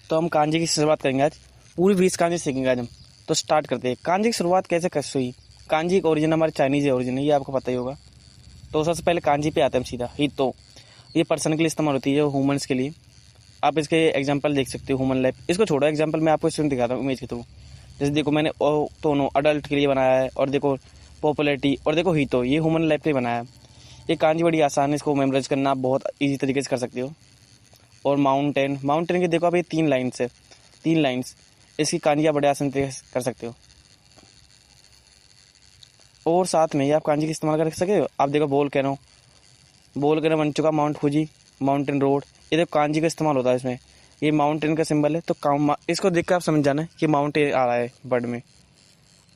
तो हम कांजी की शुरुआत करेंगे आज। पूरी 20 कांजी सीखेंगे आज हम। तो स्टार्ट करते हैं। कांजी की शुरुआत कैसे हुई। कांजी का ओरिजिन हमारे चाइनीज ओरिजिन है, ये आपको पता ही होगा। तो सबसे पहले कांजी पे आते हैं हम सीधा ही। तो ये पर्सन के लिए इस्तेमाल होती है, ह्यूमंस के लिए। आप इसके एग्जाम्पल देख सकते हो। ह्यूमन लाइफ, इसको छोड़ो, एग्जाम्पल मैं आपको स्टूडेंट दिखाता हूँ इमेज के थ्रू। जैसे देखो मैंने दोनों अडल्ट के लिए बनाया है, और देखो पॉपुलरिटी, और देखो ही तो ये ह्यूमन लाइफ के लिए बनाया है। ये कांजी बड़ी आसान है, इसको मेमोराइज करना आप बहुत ईजी तरीके से कर सकते हो। और माउंटेन की देखो आप, ये 3 लाइन्स है, 3 लाइन्स। इसकी कांजी आप बड़े आसान तरीके से कर सकते हो। और साथ में ये आप कांजी का इस्तेमाल कर सकते हो। आप देखो वोल्केनो बन चुका, माउंट फूजी, माउंटेन रोड, ये देखो कांजी का इस्तेमाल होता है इसमें। ये माउंटेन का सिंबल है, तो इसको देख कर आप समझ जाना है कि माउंटेन आ रहा है वर्ड में।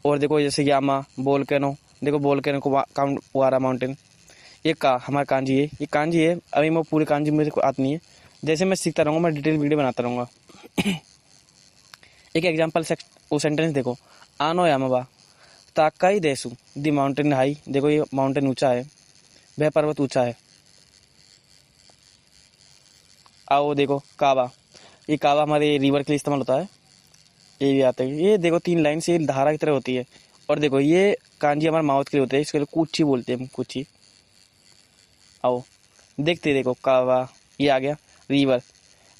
और देखो जैसे यामा, वोल्केनो, देखो वोल्केनो को काउंट आ रहा माउंटेन। ये हमारा कांजी है, ये कांजी है। अभी मैं पूरी कांजी मेरे को आती नहीं है, जैसे मैं सीखता रहूँगा मैं डिटेल वीडियो बनाता रहूँगा। एक एग्जाम्पल वो सेंटेंस देखो, आनो यामाबा ताकाई देसु दी माउंटेन हाई। देखो ये माउंटेन ऊंचा है, वह पर्वत ऊंचा है। आओ देखो काबा, ये काबा हमारे रिवर के लिए इस्तेमाल होता है, ये भी आता है। ये देखो 3 लाइन से धारा की तरह होती है। और देखो ये कांजी हमारे माउथ के लिए होते हैं, इसके लिए कुची बोलते हैं हम, कुची। आओ देखते देखो काबा, ये आ गया रिवर।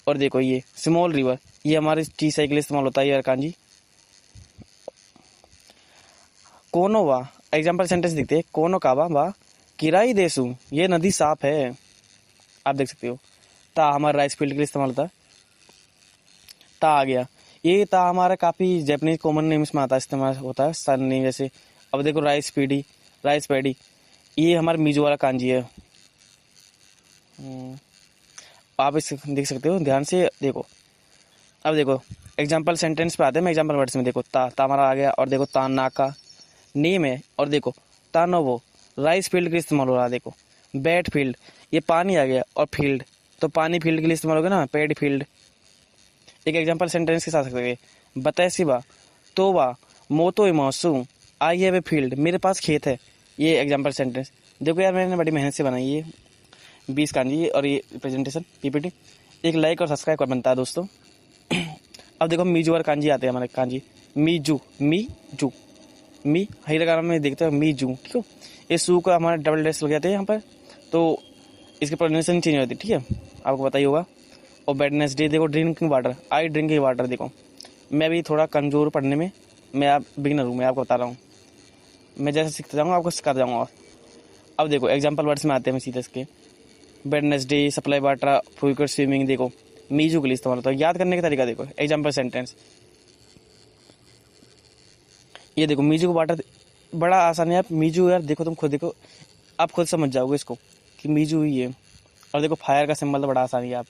और देखो ये स्मॉल रिवर, ये हमारे टी साइकिल इस्तेमाल होता है यार कांजी। कोनो वा, एग्जाम्पल सेंटेंस दिखते हैं, कोनो काबा वा किराई देसु, ये नदी साफ है, आप देख सकते हो। ता हमारा राइस फील्ड के लिए इस्तेमाल होता है, ता आ गया। ये ता हमारा काफ़ी जैपनीज कॉमन नेम्स में आता है, इस्तेमाल होता है सन नेम जैसे। अब देखो राइस पैडी, ये हमारा मीजो वाला कांजी है। आप इस देख सकते हो, ध्यान से देखो। अब देखो एग्जाम्पल सेंटेंस पे आते हैं, मैं एग्जाम्पल वर्ड्स में देखो, ता हमारा आ गया। और देखो ता नाका नेम है। और देखो तानोवो राइस फील्ड के लिए इस्तेमाल हो रहा है। देखो बैट फील्ड, ये पानी आ गया। और फील्ड, तो पानी फील्ड के लिए इस्तेमाल होगा ना, पैडी फील्ड। एक एग्जाम्पल सेंटेंस के साथ सकते, बताइसिबा तोवा मोतो इमोसू आई हैव ए फील्ड, मेरे पास खेत है। ये एग्जाम्पल सेंटेंस देखो यार, मैंने बड़ी मेहनत से बनाई है 20 कांजी और ये प्रेजेंटेशन पीपीटी। एक लाइक और सब्सक्राइब कर बनता है दोस्तों। अब देखो मीजू और कांजी आते हैं हमारे कांजी। मीजू मी हिरागाना में देखते हो मीजू, ठीक है। ये सू का हमारा डबल डैश लग जाते हैं यहाँ पर, तो इसकी प्रोनाउंसिएशन चेंज होती है, ठीक है, आपको पता ही होगा। और वेडनेसडे देखो ड्रिंकिंग वाटर, आई ड्रिंकिंग वाटर। देखो मैं भी थोड़ा कमज़ोर पढ़ने में, मैं आप बिगिनर हूँ, मैं आपको बता रहा हूँ। मैं जैसे सीखता जाऊँगा आपको सिखाता जाऊँगा। अब देखो एग्जाम्पल वर्ड्स में आते हैं, मैं सीधे इसके। वेडनेसडे, सप्लाई वाटर, फ्यूकर स्विमिंग। देखो मीजू के लिए इस्तेमाल होता है। याद करने का तरीका देखो, एग्जाम्पल सेंटेंस ये देखो मीजू को वाटर, बड़ा आसान है। आप मीजू यार देखो, तुम खुद देखो, आप खुद समझ जाओगे इसको कि मीजू ही है। और देखो फायर का सिंबल तो बड़ा आसान है, आप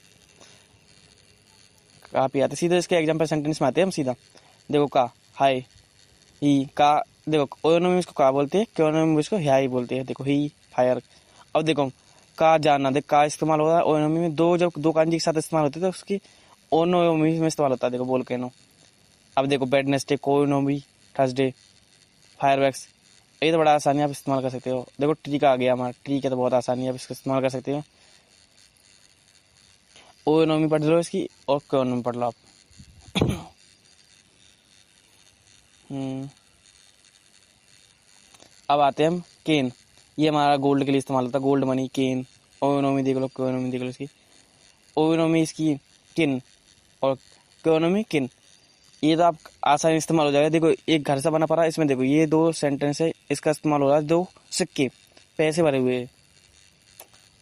काफ़ी आते। सीधे इसके एग्जाम्पल सेंटेंस में आते हैं हम सीधा। देखो का हाय ही का, देखो ओनोमी इसको का बोलते हैं, क्योनोमी इसको हाई बोलते हैं। देखो ही फायर। अब देखो का जाना, देख का इस्तेमाल हो रहा है ओनोमी में। जब दो कांजी के साथ इस्तेमाल होते हैं तो उसकी ओनोमी में इस्तेमाल होता है। देखो वोल्केनो। अब देखो वेडनेसडे, कोनोमी, थर्सडे, फायरवर्क्स। ये तो बड़ा आसानी है, आप इस्तेमाल कर सकते हो। देखो ट्री का आ गया हमारा, ट्री का तो बहुत आसानी है, आप इसका इस्तेमाल कर सकते हो। ओनोमी पढ़ लो इसकी, और क्योनोमी पढ़ लो आप। अब आते हैं हम केन, ये हमारा गोल्ड के लिए इस्तेमाल होता है, गोल्ड मनी, केन। ओनोमी देख लो, क्योनोमी देख लो इसकी। ओनोमी इसकी किन, और क्योनोमी किन। ये तो आप आसानी इस्तेमाल हो जाएगा। देखो एक घर से बना पड़ा, इसमें देखो ये 2 सेंटेंस है, इसका इस्तेमाल हो रहा है 2 सिक्के, पैसे भरे हुए।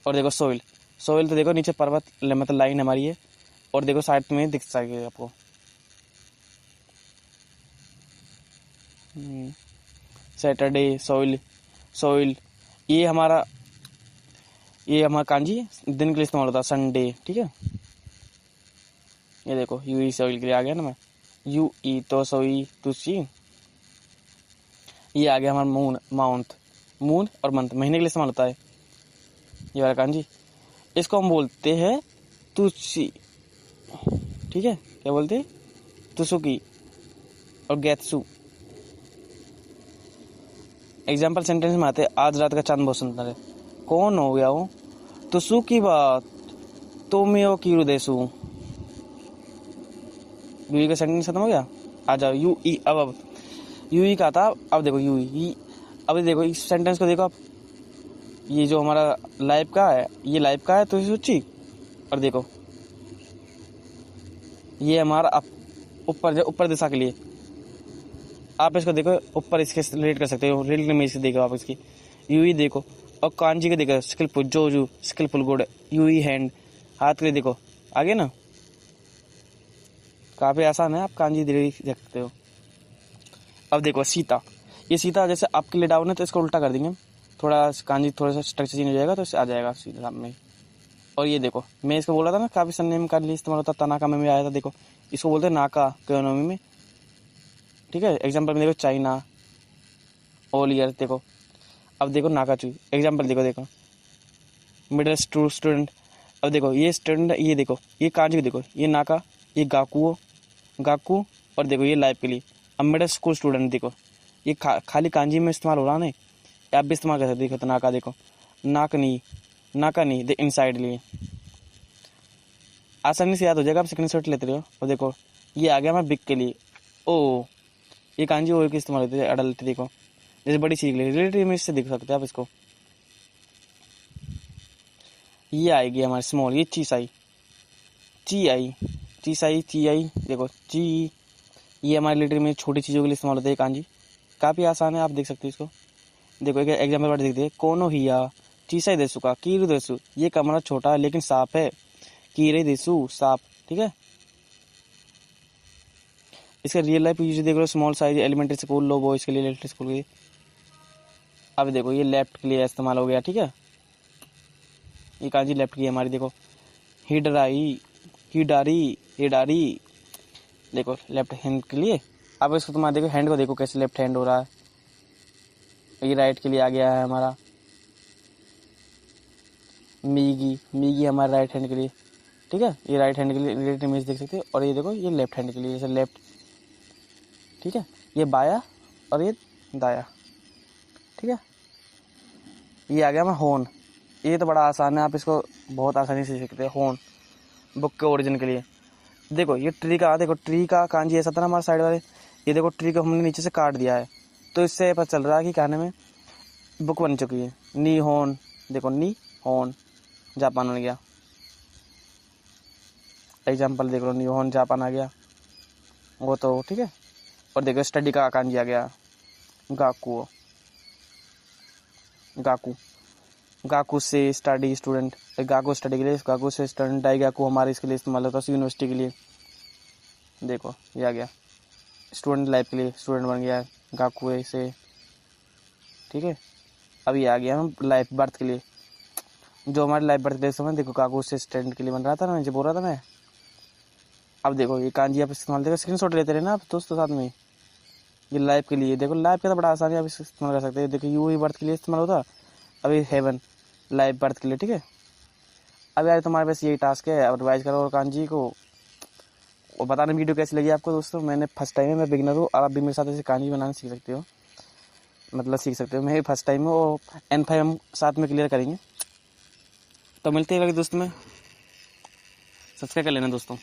और देखो सोइल तो देखो नीचे पर्वत, मतलब लाइन हमारी है। और देखो साइड में दिख सके आपको, सैटरडे, सोइल। ये हमारा कांजी दिन के लिए इस्तेमाल होता है, संडे, ठीक है। ये देखो यू ई सोइल के लिए आ गया ना, मैं यू ई तो सोई तुसी। ये आ गया हमारा मून और मंथ, महीने के लिए इस्तेमाल होता है ये वाला कांजी। इसको हम बोलते हैं तुसी, ठीक है। क्या बोलते हैं, तुसुकी और गैत्सु। एग्जाम्पल सेंटेंस में आते हैं, आज रात का चांद बहुत सुंदर है। कौन हो गया हो, तुसुकी बात तो मैं किरु देसु। यू ई का सेंटेंस खत्म हो गया। आ जाओ यू ई। अब यू ई का था, अब देखो यू ई। अब देखो इस सेंटेंस को देखो आप, ये जो हमारा लाइफ का है, ये लाइफ का है तो सोची। और देखो ये हमारा ऊपर दिशा के लिए, आप इसको देखो ऊपर इसके रिलेट कर सकते हो, रिलेट में इसके देखो आप इसकी यू ई देखो। और कांजी के देखो स्किलफुल, जो स्किलफुल गुड, यू ई हैंड, हाथ के लिए देखो आगे ना, काफी आसान है, आप कांजी देख सकते हो। अब देखो सीता, ये सीता जैसे आपके लिए डाउन है तो इसको उल्टा कर देंगे, थोड़ा कांजी थोड़ा सा स्ट्रक्चर चेंज हो जाएगा तो इससे आ जाएगा सीधा सामने। और ये देखो मैं इसको बोला था ना काफी सरनेम का लिए इस्तेमाल होता, तनाका में भी आया था। देखो इसको बोलते हैं नाका इकोनॉमी में, ठीक है। एग्जाम्पल में देखो चाइना, ऑल ईयर देखो। अब देखो नाकाचू, एग्जाम्पल देखो मिडिल स्टूडेंट। अब देखो ये स्टूडेंट, ये देखो ये कांजी देखो, ये नाका, ये गाकू। और देखो ये लाइफ के लिए। अब मिडिल स्कूल स्टूडेंट देखो, ये खाली कांजी में इस्तेमाल हो रहा नहीं, आप भी इस्तेमाल कर सकते। देखो तो नाका देखो, नाका नहीं दे इनसाइड लिए, आसानी से याद हो जाएगा, आप स्क्रीनशॉट लेते रहो। और देखो ये आ गया मैं बिग के लिए, ओ ये कांजी ओ के इस्तेमाल होते हैं अडल्ट। देखो जैसे बड़ी चीज के लिए रिलेटिव में इससे देख सकते हैं आप इसको। ये आएगी हमारी स्मॉल, ये ची आई देखो ची, ये हमारे लिटरेचर में छोटी चीज़ों के लिए इस्तेमाल होता है कांजी, काफ़ी आसान है, आप देख सकते हो इसको। देखो एक एग्जाम्पल वर्ड देखते हैं, कोनो हिया चीसाई देसु का कीरू देसु, ये कमरा छोटा है लेकिन साफ है, कीरे देसु साफ, ठीक है। इसका रियल लाइफ यूज देख लो, स्मॉल साइज एलिमेंट्री स्कूल, लो बॉयज के लिए, एलिमेंट्री स्कूल के लिए। अब देखो ये लेफ्ट के लिए इस्तेमाल हो गया, ठीक है। ये कांजी लेफ्ट की है हमारी, देखो हिडारी देखो लेफ्ट हैंड के लिए। अब इसको तुम्हारा देखो हैंड को देखो कैसे लेफ्ट हैंड हो रहा है, ये राइट के लिए आ गया है हमारा। मीगी हमारा राइट हैंड के लिए, ठीक है। ये राइट हैंड के लिए रिलेटेड इमेज देख सकते हो। और ये देखो ये लेफ्ट हैंड के लिए, जैसे लेफ्ट, ठीक है। ये बाया और ये दाया, ठीक है। ये आ गया मैं होन, ये तो बड़ा आसान है, आप इसको बहुत आसानी से सीख सकते हैं। होन बुक के ओरिजिन के लिए। देखो ये ट्री का, देखो ट्री का कांजी ऐसा था ना हमारे साइड वाले, ये देखो ट्री को हमने नीचे से काट दिया है, तो इससे पता चल रहा है कि कहने में बुक बन चुकी है। नी होन, देखो नी होन जापान बन गया, एग्जाम्पल देख लो, नी होन जापान आ गया वो तो, ठीक है। और देखो स्टडी का कांजी आ गया गाकू से स्टडी स्टूडेंट, गाकू स्टडी के लिए, गाकू से स्टूडेंट, डाई गाकू हमारे इसके लिए इस्तेमाल होता है यूनिवर्सिटी के लिए। देखो ये आ गया स्टूडेंट लाइफ के लिए, स्टूडेंट बन गया गाकू से, ठीक है। अब ये आ गया हम लाइफ बर्थ के लिए, जो हमारे लाइफ बर्थ के समय देखो गाकू से स्टूडेंट के लिए बन रहा था ना, जो बोल रहा था मैं। अब देखो ये कांजी आप इस्तेमाल, देखो स्क्रीनशॉट लेते रहे ना आप दोस्तों साथ में। ये लाइफ के लिए देखो, लाइफ का तो बड़ा आसानी, आप इसको इस्तेमाल कर सकते हैं। देखो यू ही बर्थ के लिए इस्तेमाल होता, अभी हेवन लाइफ बर्थ के लिए, ठीक है। अब यार तुम्हारे पास यही टास्क है, अब रिवाइज करो और कांजी को, और बताना वीडियो कैसी लगी आपको दोस्तों। मैंने फर्स्ट टाइम है, मैं बिगिनर हूँ, और आप भी मेरे साथ ऐसे कांजी बनाना सीख सकते हो, मतलब सीख सकते हो। मैं फर्स्ट टाइम हूँ और N5 हम साथ में क्लियर करेंगे। तो मिलते हैं अगले दोस्त में, सब्सक्राइब कर लेना दोस्तों।